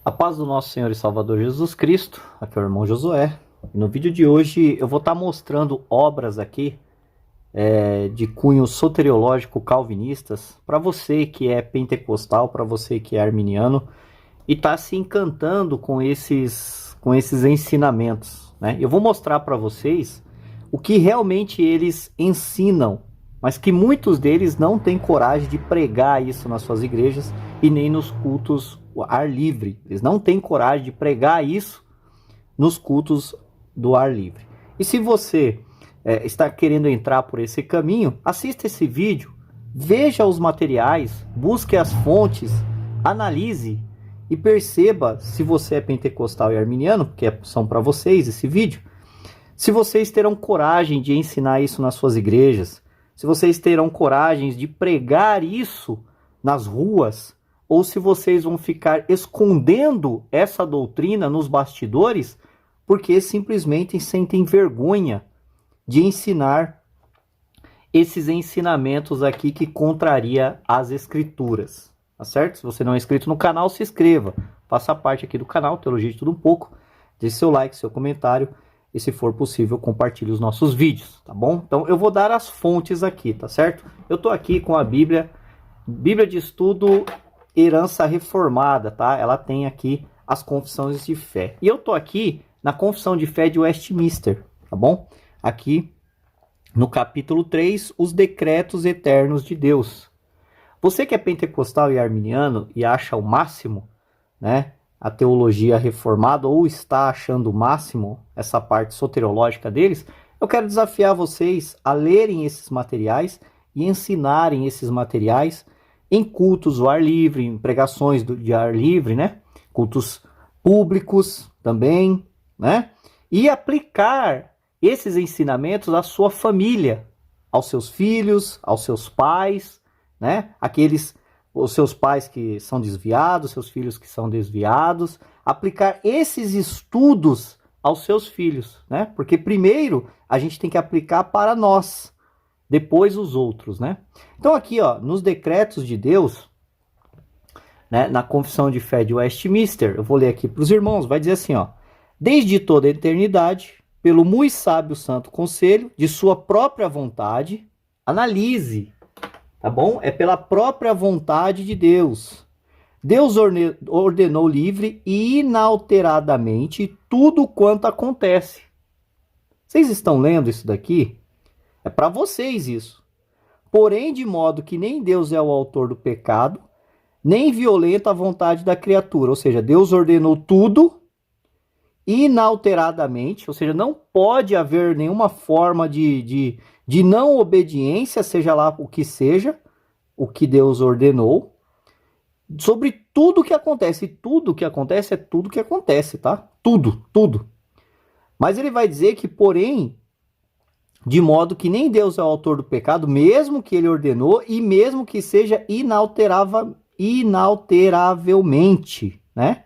A paz do nosso Senhor e Salvador Jesus Cristo, aqui é o irmão Josué. E no vídeo de hoje eu vou estar mostrando obras aqui de cunho soteriológico calvinistas para você que é pentecostal, para você que é arminiano e está se encantando com esses ensinamentos, né? Eu vou mostrar para vocês o que realmente eles ensinam, mas que muitos deles não têm coragem de pregar isso nas suas igrejas e nem nos cultos ar livre. Eles não têm coragem de pregar isso nos cultos do ar livre. E se você está querendo entrar por esse caminho, assista esse vídeo, veja os materiais, busque as fontes, analise e perceba se você é pentecostal e arminiano, porque são para vocês esse vídeo, se vocês terão coragem de ensinar isso nas suas igrejas, se vocês terão coragem de pregar isso nas ruas, ou se vocês vão ficar escondendo essa doutrina nos bastidores, porque simplesmente sentem vergonha de ensinar esses ensinamentos aqui que contraria as escrituras, tá certo? Se você não é inscrito no canal, se inscreva, faça parte aqui do canal Teologia de Tudo Um Pouco, deixe seu like, seu comentário, e se for possível, compartilhe os nossos vídeos, tá bom? Então eu vou dar as fontes aqui, tá certo? Eu tô aqui com a Bíblia de Estudo Herança Reformada, tá? Ela tem aqui as confissões de fé. E eu tô aqui na Confissão de Fé de Westminster, tá bom? Aqui no capítulo 3, os decretos eternos de Deus. Você que é pentecostal e arminiano e acha o máximo, né, a teologia reformada, ou está achando o máximo essa parte soteriológica deles, eu quero desafiar vocês a lerem esses materiais e ensinarem esses materiais em cultos ao ar livre, em pregações de ar livre, né? Cultos públicos também, né? E aplicar esses ensinamentos à sua família, aos seus filhos, aos seus pais, né? Os seus pais que são desviados, seus filhos que são desviados, aplicar esses estudos aos seus filhos, né? Porque primeiro a gente tem que aplicar para nós, depois os outros, né? Então aqui, ó, nos decretos de Deus, né, na Confissão de Fé de Westminster, eu vou ler aqui para os irmãos, vai dizer assim, ó: desde toda a eternidade, pelo muito sábio santo conselho, de sua própria vontade, analise, tá bom? É pela própria vontade de Deus. Deus ordenou livre e inalteradamente tudo quanto acontece. Vocês estão lendo isso daqui? É para vocês isso. Porém, de modo que nem Deus é o autor do pecado, nem violenta a vontade da criatura. Ou seja, Deus ordenou tudo inalteradamente, ou seja, não pode haver nenhuma forma de não obediência, seja lá o que seja, o que Deus ordenou, sobre tudo que acontece. E tudo que acontece é tudo que acontece, tá? Tudo, tudo. Mas ele vai dizer que, porém, de modo que nem Deus é o autor do pecado, mesmo que ele ordenou, e mesmo que seja inalteravelmente, né?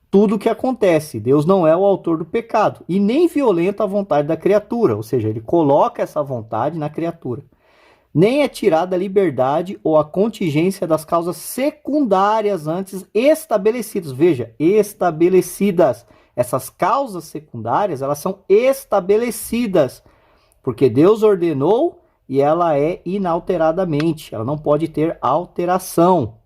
Tudo que acontece. Deus não é o autor do pecado, e nem violenta a vontade da criatura, ou seja, ele coloca essa vontade na criatura. Nem é tirada a liberdade ou a contingência das causas secundárias antes estabelecidas. Veja, estabelecidas. Essas causas secundárias, elas são estabelecidas, porque Deus ordenou e ela é inalteradamente. Ela não pode ter alteração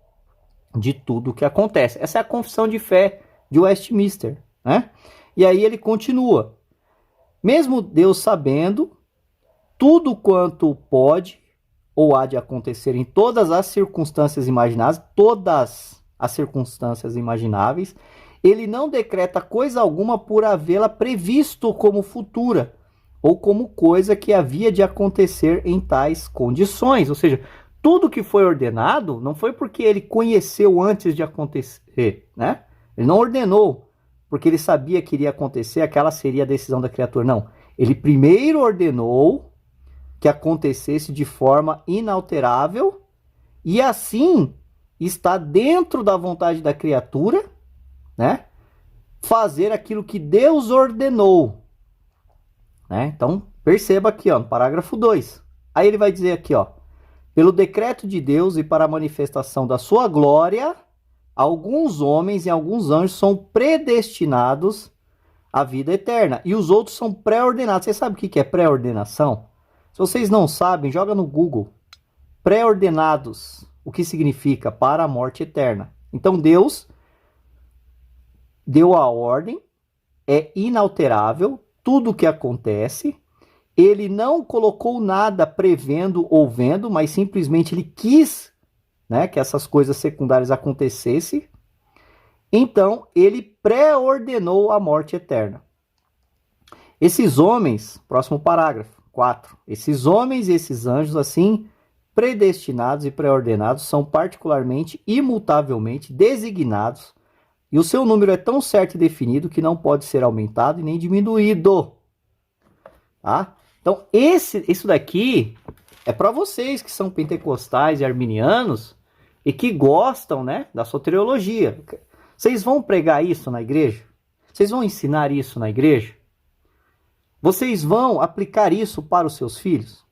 de tudo o que acontece. Essa é a confissão de fé de Westminster, né? E aí ele continua: mesmo Deus sabendo tudo quanto pode ou há de acontecer em todas as circunstâncias imagináveis, ele não decreta coisa alguma por havê-la previsto como futura, ou como coisa que havia de acontecer em tais condições. Ou seja, tudo que foi ordenado não foi porque ele conheceu antes de acontecer, né? Ele não ordenou porque ele sabia que iria acontecer, aquela seria a decisão da criatura. Não, ele primeiro ordenou que acontecesse de forma inalterável, e assim está dentro da vontade da criatura, né? Fazer aquilo que Deus ordenou, né? Então, perceba aqui, ó, no parágrafo 2. Aí ele vai dizer aqui, ó: pelo decreto de Deus e para a manifestação da sua glória, alguns homens e alguns anjos são predestinados à vida eterna e os outros são pré-ordenados. Você sabe o que é pré-ordenação? Se vocês não sabem, joga no Google. Pré-ordenados, o que significa? Para a morte eterna. Então Deus deu a ordem, é inalterável, tudo o que acontece. Ele não colocou nada prevendo ou vendo, mas simplesmente ele quis, né, que essas coisas secundárias acontecessem. Então, ele pré-ordenou a morte eterna. Esses homens, próximo parágrafo, 4. Esses homens e esses anjos, assim, predestinados e pré-ordenados, são particularmente, imutavelmente designados, e o seu número é tão certo e definido que não pode ser aumentado e nem diminuído. Tá? Então, isso daqui é para vocês que são pentecostais e arminianos e que gostam, né, da soteriologia. Vocês vão pregar isso na igreja? Vocês vão ensinar isso na igreja? Vocês vão aplicar isso para os seus filhos?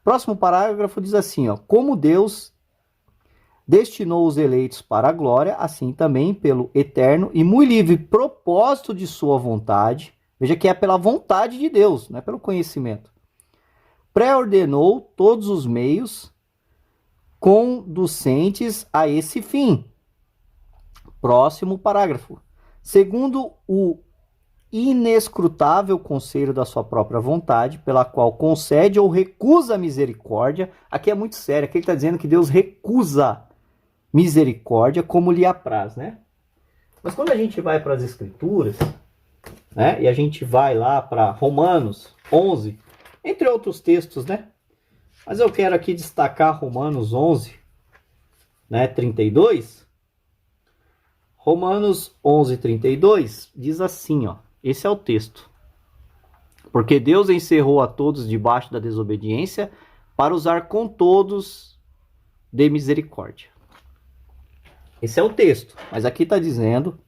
Próximo parágrafo diz assim, ó, como Deus destinou os eleitos para a glória, assim também pelo eterno e muito livre propósito de sua vontade. Veja que é pela vontade de Deus, não é pelo conhecimento. Pré-ordenou todos os meios conducentes a esse fim. Próximo parágrafo. Segundo o inescrutável conselho da sua própria vontade, pela qual concede ou recusa a misericórdia. Aqui é muito sério, aqui ele está dizendo que Deus recusa misericórdia como lhe apraz, né? Mas quando a gente vai para as Escrituras, né, e a gente vai lá para Romanos 11, entre outros textos, né? Mas eu quero aqui destacar Romanos 11, né, 32. Romanos 11, 32 diz assim, ó, esse é o texto. Porque Deus encerrou a todos debaixo da desobediência para usar com todos de misericórdia. Esse é o texto, mas aqui está dizendo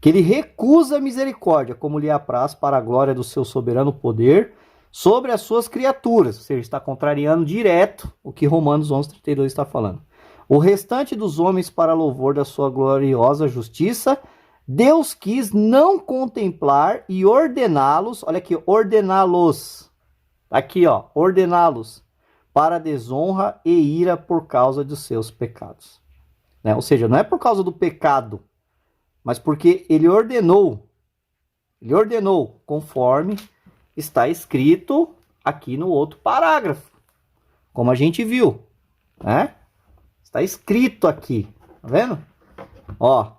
que ele recusa a misericórdia, como lhe apraz para a glória do seu soberano poder sobre as suas criaturas. Ou seja, está contrariando direto o que Romanos 11, 32 está falando. O restante dos homens para louvor da sua gloriosa justiça, Deus quis não contemplar e ordená-los, olha aqui, ordená-los, aqui ó, ordená-los para desonra e ira por causa dos seus pecados. Né? Ou seja, não é por causa do pecado, mas porque ele ordenou conforme está escrito aqui no outro parágrafo, como a gente viu, né? Está escrito aqui, tá vendo? Ó,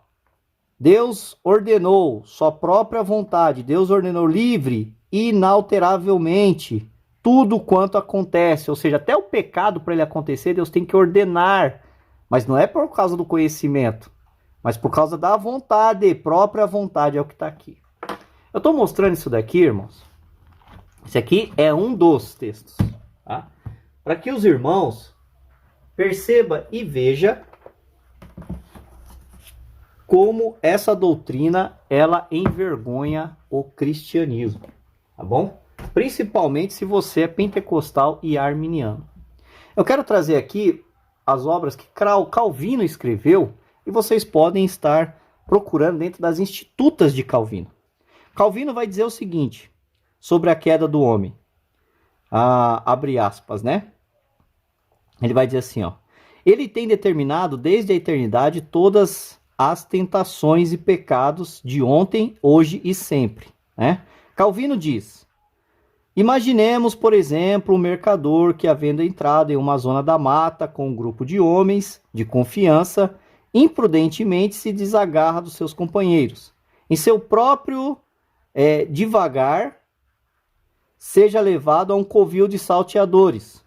Deus ordenou sua própria vontade, Deus ordenou livre, inalteravelmente, tudo quanto acontece, ou seja, até o pecado para ele acontecer, Deus tem que ordenar, mas não é por causa do conhecimento, mas por causa da vontade, própria vontade, é o que está aqui. Eu estou mostrando isso daqui, irmãos. Esse aqui é um dos textos, tá? Para que os irmãos percebam e vejam como essa doutrina, ela envergonha o cristianismo, tá bom? Principalmente se você é pentecostal e arminiano. Eu quero trazer aqui as obras que Calvino escreveu e vocês podem estar procurando dentro das institutas de Calvino. Calvino vai dizer o seguinte sobre a queda do homem. Abre aspas, né? Ele vai dizer assim, ó. Ele tem determinado desde a eternidade todas as tentações e pecados de ontem, hoje e sempre, né? Calvino diz: imaginemos, por exemplo, um mercador que, havendo entrado em uma zona da mata com um grupo de homens de confiança, imprudentemente se desagarra dos seus companheiros. Em seu próprio devagar, seja levado a um covil de salteadores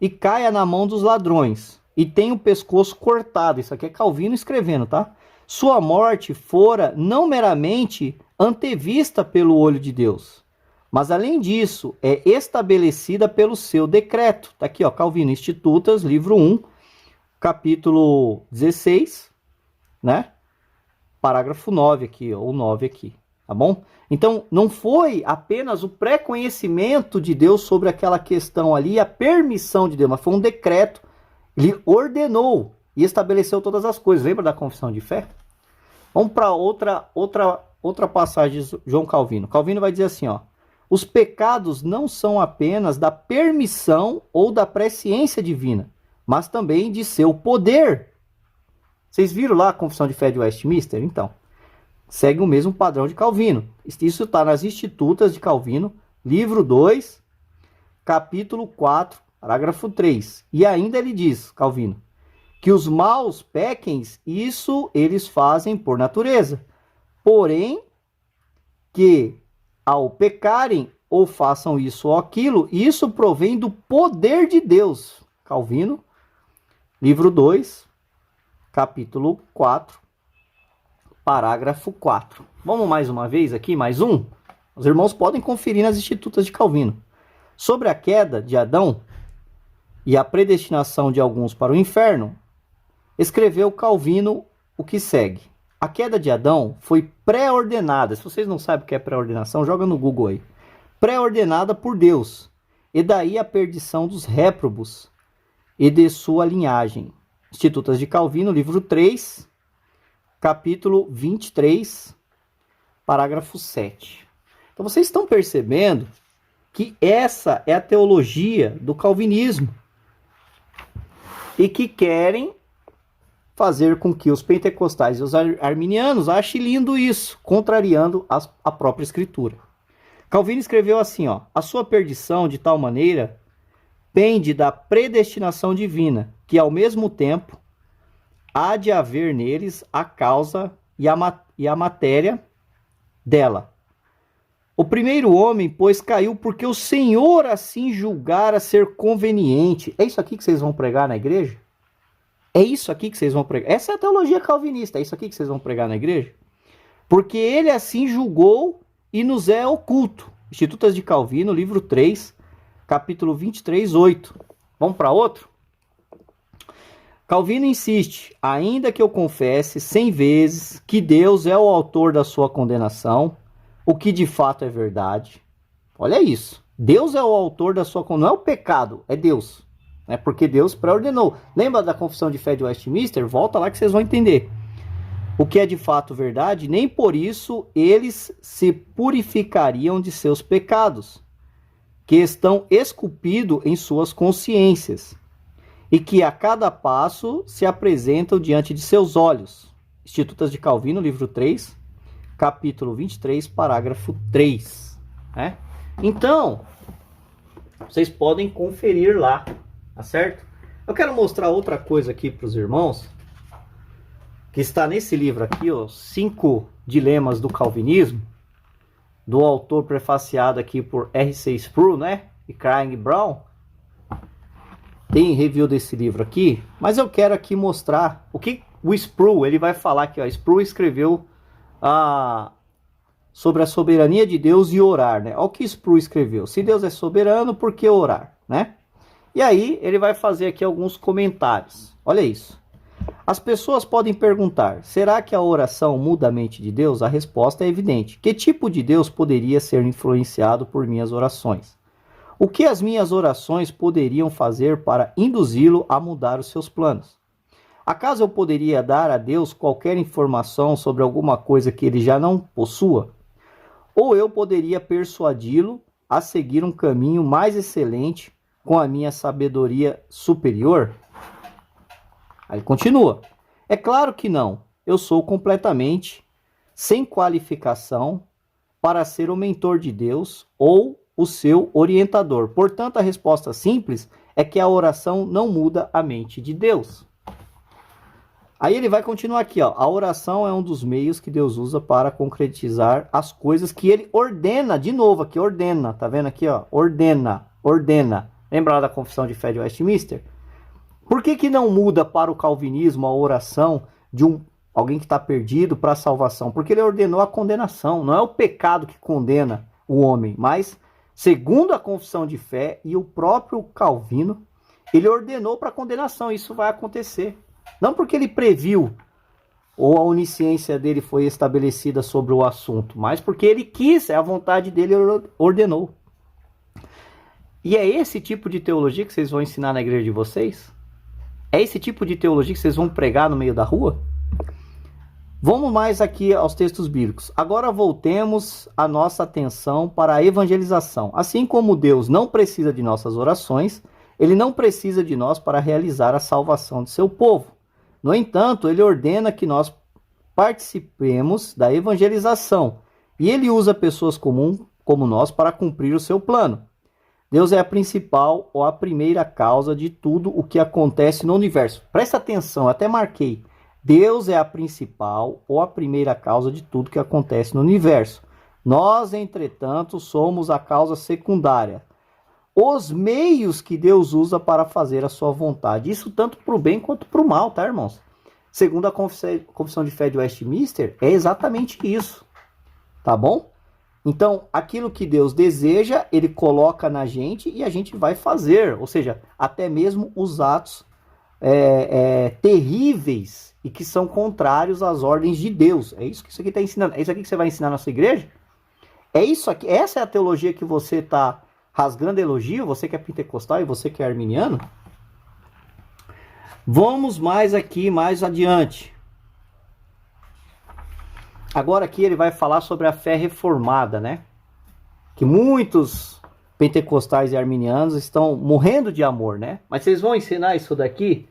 e caia na mão dos ladrões e tenha o pescoço cortado. Isso aqui é Calvino escrevendo, tá? Sua morte fora não meramente antevista pelo olho de Deus, mas além disso é estabelecida pelo seu decreto. Tá aqui, ó, Calvino, Institutas, livro 1, capítulo 16, né? Parágrafo 9 aqui, ou 9 aqui, tá bom? Então, não foi apenas o pré-conhecimento de Deus sobre aquela questão ali, a permissão de Deus, mas foi um decreto. Ele ordenou e estabeleceu todas as coisas. Lembra da confissão de fé? Vamos para outra passagem de João Calvino. Calvino vai dizer assim, ó: os pecados não são apenas da permissão ou da presciência divina, mas também de seu poder. Vocês viram lá a confissão de fé de Westminster? Então, segue o mesmo padrão de Calvino. Isso está nas Institutas de Calvino, livro 2, capítulo 4, parágrafo 3. E ainda ele diz, Calvino, que os maus pequem, isso eles fazem por natureza. Porém, que ao pecarem ou façam isso ou aquilo, isso provém do poder de Deus. Calvino, livro 2, capítulo 4, parágrafo 4. Vamos mais uma vez aqui, mais um? Os irmãos podem conferir nas Institutas de Calvino. Sobre a queda de Adão e a predestinação de alguns para o inferno, escreveu Calvino o que segue. A queda de Adão foi pré-ordenada. Se vocês não sabem o que é pré-ordenação, joga no Google aí. Pré-ordenada por Deus. E daí a perdição dos réprobos e de sua linhagem. Institutas de Calvino, livro 3, capítulo 23, parágrafo 7. Então vocês estão percebendo que essa é a teologia do calvinismo e que querem fazer com que os pentecostais e os arminianos achem lindo isso, contrariando a própria escritura. Calvino escreveu assim, ó: a sua perdição de tal maneira pende da predestinação divina, que ao mesmo tempo há de haver neles a causa e a matéria dela. O primeiro homem, pois, caiu porque o Senhor assim julgara ser conveniente. É isso aqui que vocês vão pregar na igreja? É isso aqui que vocês vão pregar? Essa é a teologia calvinista. É isso aqui que vocês vão pregar na igreja? Porque ele assim julgou e nos é oculto. Institutas de Calvino, livro 3, capítulo 23, 8. Vamos para outro? Calvino insiste: ainda que eu confesse 100 vezes que Deus é o autor da sua condenação, o que de fato é verdade. Olha isso. Deus é o autor da sua condenação. Não é o pecado, é Deus. É porque Deus pré-ordenou. Lembra da confissão de fé de Westminster? Volta lá que vocês vão entender. O que é de fato verdade, nem por isso eles se purificariam de seus pecados, que estão esculpidos em suas consciências, e que a cada passo se apresentam diante de seus olhos. Institutas de Calvino, livro 3, capítulo 23, parágrafo 3. Né? Então, vocês podem conferir lá, tá certo? Eu quero mostrar outra coisa aqui para os irmãos, que está nesse livro aqui, ó, 5 Dilemas do Calvinismo, do autor prefaciado aqui por R.C. Sproul, né? E Craig Brown. Tem review desse livro aqui, mas eu quero aqui mostrar o que o Sproul, ele vai falar aqui, ó. Sproul escreveu sobre a soberania de Deus e orar, né? Olha o que Sproul escreveu. Se Deus é soberano, por que orar, né? E aí ele vai fazer aqui alguns comentários. Olha isso. As pessoas podem perguntar: será que a oração muda a mente de Deus? A resposta é evidente. Que tipo de Deus poderia ser influenciado por minhas orações? O que as minhas orações poderiam fazer para induzi-lo a mudar os seus planos? Acaso eu poderia dar a Deus qualquer informação sobre alguma coisa que ele já não possua? Ou eu poderia persuadi-lo a seguir um caminho mais excelente com a minha sabedoria superior? Aí continua: é claro que não. Eu sou completamente sem qualificação para ser o mentor de Deus ou o seu orientador. Portanto, a resposta simples é que a oração não muda a mente de Deus. Aí ele vai continuar aqui, ó. A oração é um dos meios que Deus usa para concretizar as coisas que ele ordena. De novo aqui, ordena. Tá vendo aqui, ó? Ordena. Lembra lá da confissão de fé de Westminster? Por que não muda para o calvinismo a oração de alguém que está perdido para a salvação? Porque ele ordenou a condenação. Não é o pecado que condena o homem, mas, segundo a confissão de fé e o próprio Calvino, ele ordenou para a condenação. Isso vai acontecer. Não porque ele previu ou a onisciência dele foi estabelecida sobre o assunto, mas porque ele quis, é a vontade dele, ordenou. E é esse tipo de teologia que vocês vão ensinar na igreja de vocês? É esse tipo de teologia que vocês vão pregar no meio da rua? Vamos mais aqui aos textos bíblicos. Agora voltemos a nossa atenção para a evangelização. Assim como Deus não precisa de nossas orações, Ele não precisa de nós para realizar a salvação de seu povo. No entanto, Ele ordena que nós participemos da evangelização. E Ele usa pessoas comuns como nós para cumprir o seu plano. Deus é a principal ou a primeira causa de tudo o que acontece no universo. Presta atenção, eu até marquei. Deus é a principal ou a primeira causa de tudo que acontece no universo. Nós, entretanto, somos a causa secundária. Os meios que Deus usa para fazer a sua vontade. Isso tanto para o bem quanto para o mal, tá, irmãos? Segundo a Confissão de Fé de Westminster, é exatamente isso. Tá bom? Então, aquilo que Deus deseja, Ele coloca na gente e a gente vai fazer. Ou seja, até mesmo os atos terríveis e que são contrários às ordens de Deus. É isso que isso aqui está ensinando. É isso aqui que você vai ensinar na sua igreja? É isso aqui. Essa é a teologia que você está rasgando elogio? Você que é pentecostal e você que é arminiano? Vamos mais aqui, mais adiante. Agora aqui ele vai falar sobre a fé reformada, né? Que muitos pentecostais e arminianos estão morrendo de amor, né? Mas vocês vão ensinar isso daqui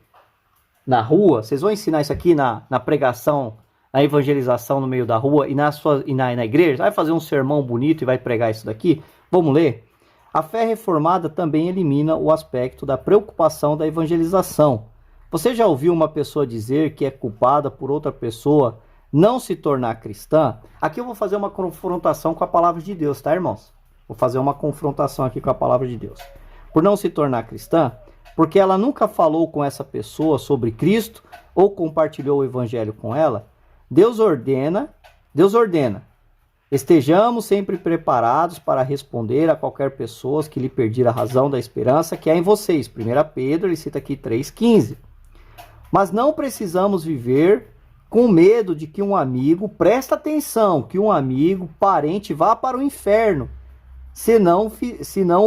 na rua? Vocês vão ensinar isso aqui na pregação, na evangelização no meio da rua e na igreja? Vai fazer um sermão bonito e vai pregar isso daqui? Vamos ler? A fé reformada também elimina o aspecto da preocupação da evangelização. Você já ouviu uma pessoa dizer que é culpada por outra pessoa não se tornar cristã? Aqui eu vou fazer uma confrontação com a palavra de Deus, tá, irmãos? Vou fazer uma confrontação aqui com a palavra de Deus. Por não se tornar cristã, porque ela nunca falou com essa pessoa sobre Cristo ou compartilhou o evangelho com ela, Deus ordena, estejamos sempre preparados para responder a qualquer pessoa que lhe pedir a razão da esperança que há em vocês. 1 Pedro, ele cita aqui 3,15. Mas não precisamos viver com medo de que um amigo, presta atenção, que um amigo, parente, vá para o inferno, se não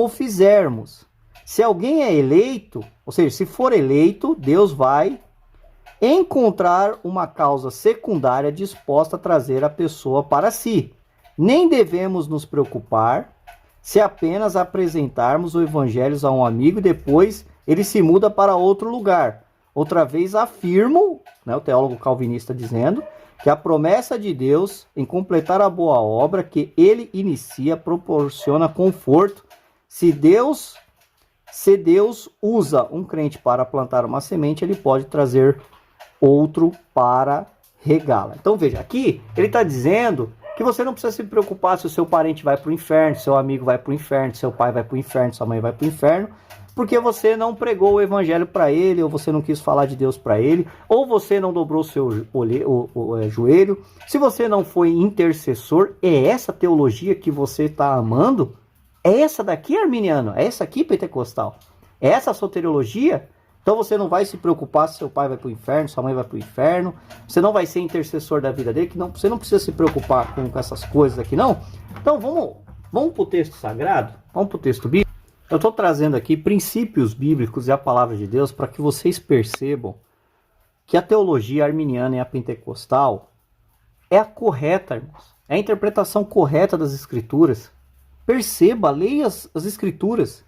o fizermos. Se alguém é eleito, ou seja, se for eleito, Deus vai encontrar uma causa secundária disposta a trazer a pessoa para si. Nem devemos nos preocupar se apenas apresentarmos o evangelho a um amigo e depois ele se muda para outro lugar. Outra vez afirmo, né, o teólogo calvinista dizendo, que a promessa de Deus em completar a boa obra que ele inicia proporciona conforto. Se Deus usa um crente para plantar uma semente, ele pode trazer outro para regá-la. Então veja, aqui ele está dizendo que você não precisa se preocupar se o seu parente vai para o inferno, seu amigo vai para o inferno, seu pai vai para o inferno, sua mãe vai para o inferno, porque você não pregou o evangelho para ele, ou você não quis falar de Deus para ele, ou você não dobrou o seu joelho. Se você não foi intercessor, é essa teologia que você está amando? É essa daqui, arminiano? É essa aqui, pentecostal? É essa a soteriologia? Então você não vai se preocupar se seu pai vai para o inferno, sua mãe vai para o inferno, você não vai ser intercessor da vida dele, que não, você não precisa se preocupar com essas coisas aqui, não? Então vamos para o texto sagrado, vamos para o texto bíblico. Eu estou trazendo aqui princípios bíblicos e a palavra de Deus para que vocês percebam que a teologia arminiana e a pentecostal é a correta, irmãos. É a interpretação correta das escrituras. Perceba, leia as escrituras.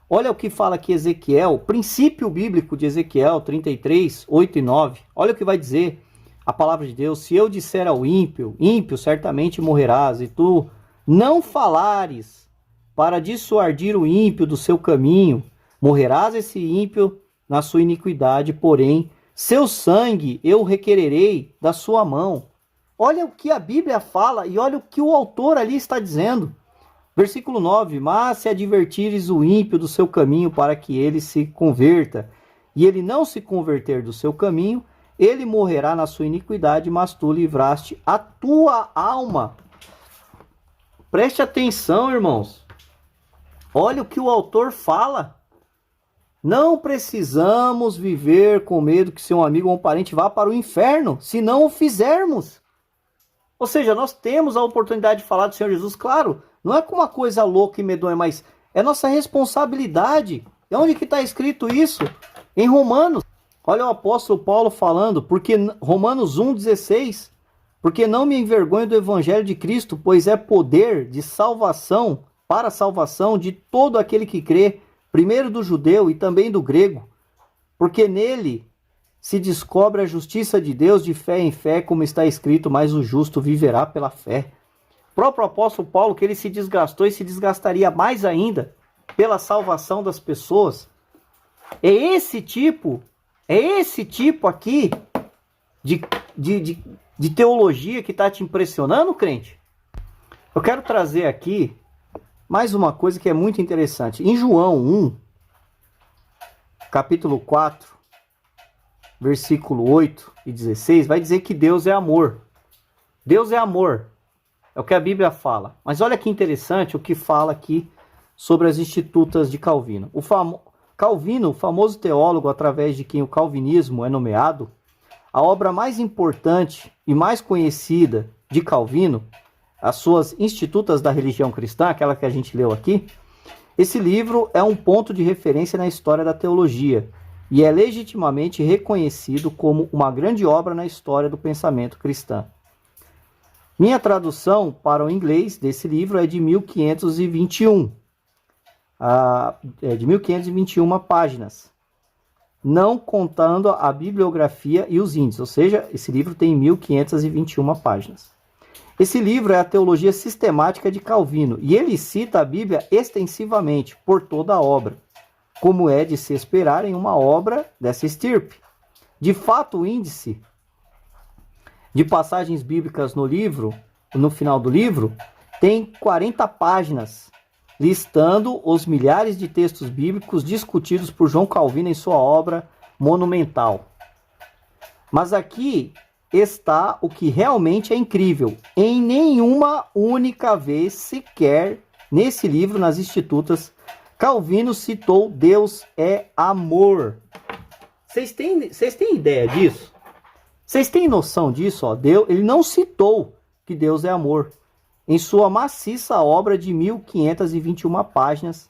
Olha o que fala aqui Ezequiel, princípio bíblico de Ezequiel 33, 8 e 9. Olha o que vai dizer a palavra de Deus. Se eu disser ao ímpio, ímpio certamente morrerás, e tu não falares para dissuadir o ímpio do seu caminho, morrerás esse ímpio na sua iniquidade, porém, seu sangue eu requererei da sua mão. Olha o que a Bíblia fala e olha o que o autor ali está dizendo. Versículo 9, mas se advertires o ímpio do seu caminho para que ele se converta, e ele não se converter do seu caminho, ele morrerá na sua iniquidade, mas tu livraste a tua alma. Preste atenção, irmãos. Olha o que o autor fala. Não precisamos viver com medo que seu amigo ou um parente vá para o inferno, se não o fizermos. Ou seja, nós temos a oportunidade de falar do Senhor Jesus, claro, não é com uma coisa louca e medonha, mas é nossa responsabilidade. E onde que está escrito isso? Em Romanos. Olha o apóstolo Paulo falando, porque Romanos 1,16, porque não me envergonho do evangelho de Cristo, pois é poder de salvação, para a salvação de todo aquele que crê, primeiro do judeu e também do grego, porque nele se descobre a justiça de Deus de fé em fé, como está escrito, mas o justo viverá pela fé. O próprio apóstolo Paulo, que ele se desgastou e se desgastaria mais ainda pela salvação das pessoas. É esse tipo aqui de teologia que está te impressionando, crente? Eu quero trazer aqui mais uma coisa que é muito interessante. Em João 1, capítulo 4, versículo 8 e 16, vai dizer que Deus é amor. Deus é amor. É o que a Bíblia fala. Mas olha que interessante o que fala aqui sobre as Institutas de Calvino. Calvino, o famoso teólogo através de quem o calvinismo é nomeado, a obra mais importante e mais conhecida de Calvino, as suas Institutas da Religião Cristã, aquela que a gente leu aqui, esse livro é um ponto de referência na história da teologia e é legitimamente reconhecido como uma grande obra na história do pensamento cristão. Minha tradução para o inglês desse livro é de 1521. De 1521 páginas, não contando a bibliografia e os índices, ou seja, esse livro tem 1521 páginas. Esse livro é a teologia sistemática de Calvino, e ele cita a Bíblia extensivamente por toda a obra, como é de se esperar em uma obra dessa estirpe. De fato, o índice de passagens bíblicas no livro, no final do livro, tem 40 páginas, listando os milhares de textos bíblicos discutidos por João Calvino em sua obra monumental. Mas aqui está o que realmente é incrível. Em nenhuma única vez sequer nesse livro, nas Institutas, Calvino citou Deus é amor. Vocês têm ideia disso? Vocês têm noção disso? Ó? Ele não citou que Deus é amor em sua maciça obra de 1521 páginas,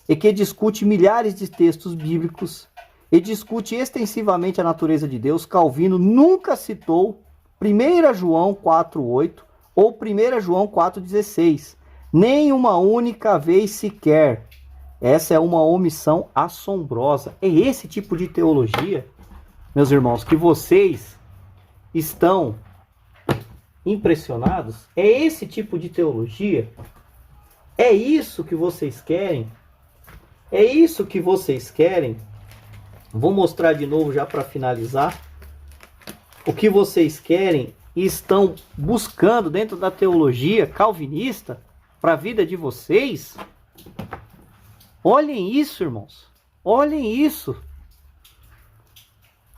e que discute milhares de textos bíblicos e discute extensivamente a natureza de Deus. Calvino nunca citou 1 João 4,8 ou 1 João 4,16, nem uma única vez sequer. Essa é uma omissão assombrosa. É esse tipo de teologia, meus irmãos, que vocês estão impressionados? É esse tipo de teologia? É isso que vocês querem? É isso que vocês querem? Vou mostrar de novo já para finalizar. O que vocês querem e estão buscando dentro da teologia calvinista para a vida de vocês? Olhem isso, irmãos. Olhem isso.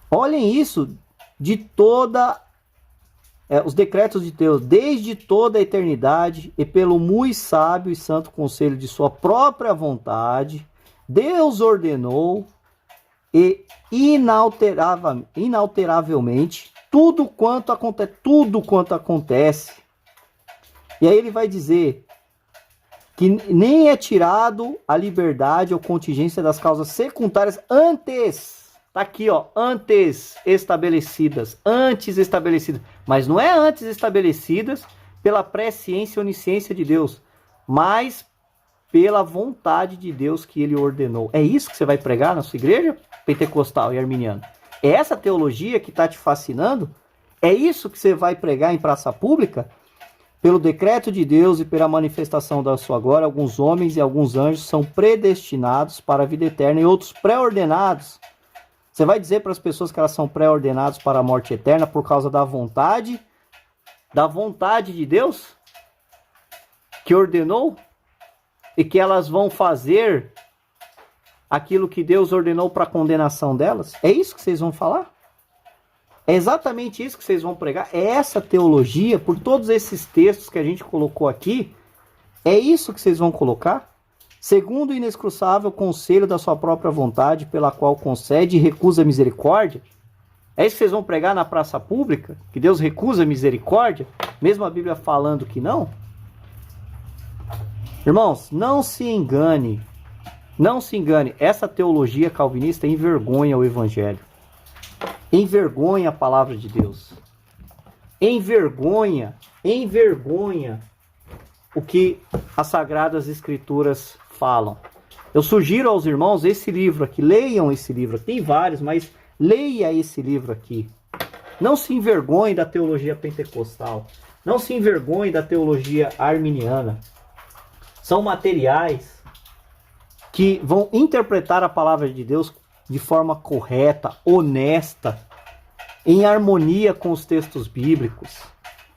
Olhem isso de toda os decretos de Deus, desde toda a eternidade e pelo muito sábio e santo conselho de sua própria vontade, Deus ordenou e inalteravelmente tudo quanto acontece. E aí ele vai dizer que nem é tirado a liberdade ou contingência das causas secundárias antes. Tá aqui, ó, antes estabelecidas, mas não é antes estabelecidas pela presciência e onisciência de Deus, mas pela vontade de Deus que ele ordenou. É isso que você vai pregar na sua igreja pentecostal e arminiana? É essa teologia que está te fascinando? É isso que você vai pregar em praça pública? Pelo decreto de Deus e pela manifestação da sua glória, alguns homens e alguns anjos são predestinados para a vida eterna e outros pré-ordenados. Você vai dizer para as pessoas que elas são pré-ordenadas para a morte eterna por causa da vontade de Deus que ordenou e que elas vão fazer aquilo que Deus ordenou para a condenação delas? É isso que vocês vão falar? É exatamente isso que vocês vão pregar? É essa teologia, por todos esses textos que a gente colocou aqui, é isso que vocês vão colocar? Segundo o inescrutável conselho da sua própria vontade, pela qual concede e recusa a misericórdia? É isso que vocês vão pregar na praça pública? Que Deus recusa a misericórdia? Mesmo a Bíblia falando que não? Irmãos, não se engane. Não se engane. Essa teologia calvinista envergonha o Evangelho. envergonha a palavra de Deus. Envergonha o que as Sagradas Escrituras falam. Eu sugiro aos irmãos esse livro aqui, leiam esse livro. Tem vários, mas leia esse livro aqui. Não se envergonhe da teologia pentecostal. Não se envergonhe da teologia arminiana. São materiais que vão interpretar a palavra de Deus de forma correta, honesta, em harmonia com os textos bíblicos.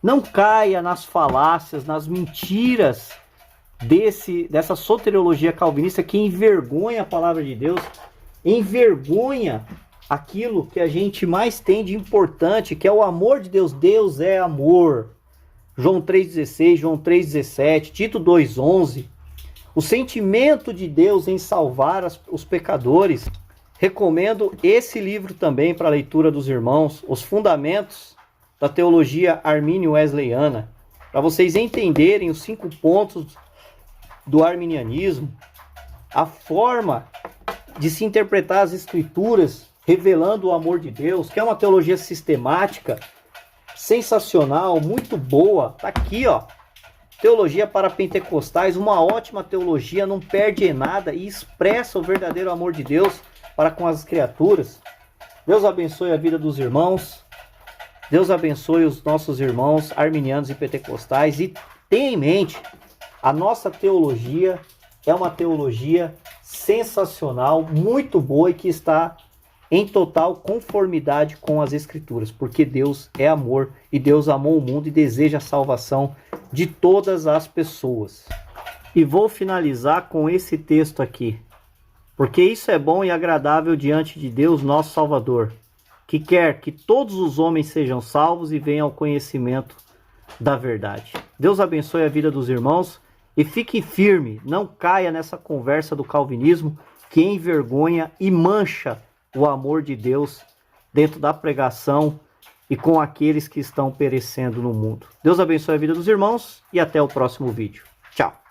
Não caia nas falácias, nas mentiras dessa soteriologia calvinista que envergonha a palavra de Deus, envergonha aquilo que a gente mais tem de importante, que é o amor de Deus. Deus é amor. João 3,16, João 3,17, Tito 2,11. O sentimento de Deus em salvar os pecadores. Recomendo esse livro também para a leitura dos irmãos, Os Fundamentos da Teologia Armínio-Wesleyana, para vocês entenderem os 5 pontos do arminianismo, a forma de se interpretar as Escrituras, revelando o amor de Deus, que é uma teologia sistemática, sensacional, muito boa. Tá aqui, ó. Teologia para Pentecostais, uma ótima teologia, não perde em nada e expressa o verdadeiro amor de Deus para com as criaturas. Deus abençoe a vida dos irmãos. Deus abençoe os nossos irmãos arminianos e pentecostais. E tenha em mente, a nossa teologia é uma teologia sensacional, muito boa e que está em total conformidade com as Escrituras, porque Deus é amor e Deus amou o mundo e deseja a salvação de todas as pessoas. E vou finalizar com esse texto aqui. Porque isso é bom e agradável diante de Deus, nosso Salvador, que quer que todos os homens sejam salvos e venham ao conhecimento da verdade. Deus abençoe a vida dos irmãos e fique firme, não caia nessa conversa do calvinismo que envergonha e mancha o amor de Deus dentro da pregação e com aqueles que estão perecendo no mundo. Deus abençoe a vida dos irmãos e até o próximo vídeo. Tchau!